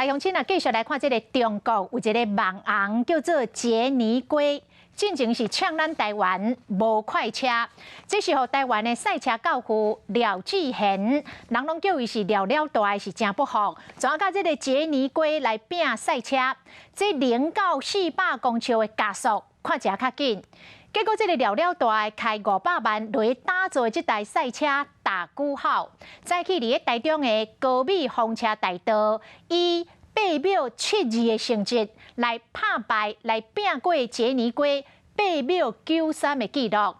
乡亲啊，继续来看这个中国有一个网红叫做杰尼龟，进前是抢咱台湾无快车，这是互台湾的赛车教父廖志贤，人拢叫伊是廖了大，是真不服，怎啊甲这个杰尼龟来拼赛车，这0到400公尺的加速，看起来较紧。 结果，这个廖了大开500万来打造这台赛车大鼓号，再去伫咧台中的高美风车大道，以8秒72的成绩来拍败、来拼过杰尼龟8秒93的纪录。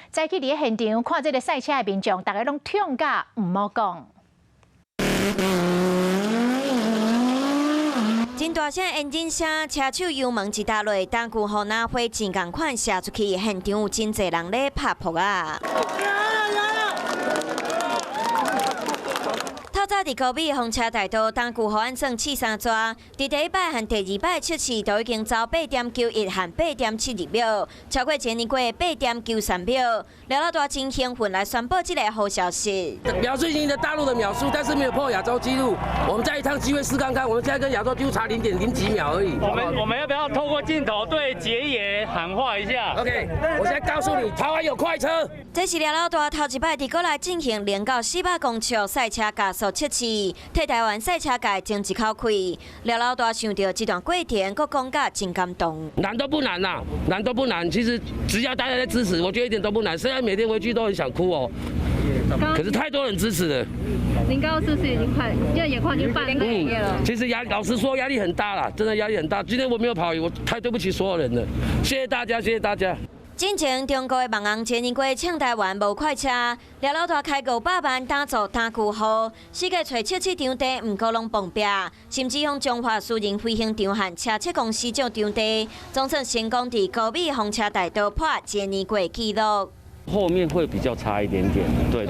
再去伫咧现场看这个赛车的民众，大家拢痛甲唔好讲。 真大声엔진声，车手油门一打落，单句雨那花钱共款射出去，现场有真侪人咧拍扑啊！透早伫高美风车大道，单句雨安算试3抓，伫第一摆和第二摆测试都已经走8.91和8.72秒，超过杰尼龟8.93秒。廖老大真兴奋来宣布这个好消息。秒数赢得大陆的秒数，但是没有破亚洲纪录。我们再一趟机会试看看，我们现在跟亚洲纪录差0.0几秒而已。我们要不要透过镜头对杰爷喊话一下 ？OK， 我现在告诉你，台湾有快车。这是廖老大头一摆伫国内进行0到400公尺赛车加速测试，替台湾赛车界争一口气。廖老大想到这段过程，佫讲甲真感动。难都不难呐，难都不难。其实只要大家在支持，我觉得一点都不难。虽然每天回去都很想哭哦，可是太多人支持了。您刚刚是不是已经快，也快半个月了？其实老实说压力很大啦，真的压力很大。今天我没有跑赢，我太对不起所有人了。谢谢大家，谢谢大家。 进前中国的网红杰尼龟抢台湾无快车，廖老大开500万打造单句号，世界找77场地，毋过拢碰壁，甚至向中华私人飞行场和车测公司借场地，总算成功伫高美风车大道破杰尼龟纪录。 后面会比较差一点点，对，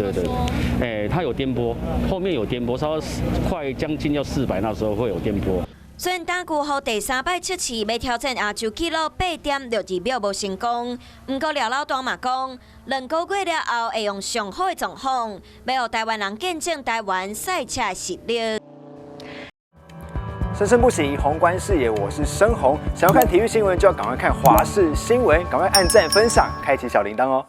它有颠簸，后面有颠簸，稍微快将近要400，那时候会有颠簸。虽然单句号第3摆测试要挑战亚洲纪录8.62秒无成功，不过廖老大嘛讲，2个月了后会用上好的状况，要让台湾人见证台湾赛车实力。生生不息，宏观视野，我是申宏。想要看体育新闻，就要赶快看华视新闻，赶快按赞、分享、开启小铃铛哦。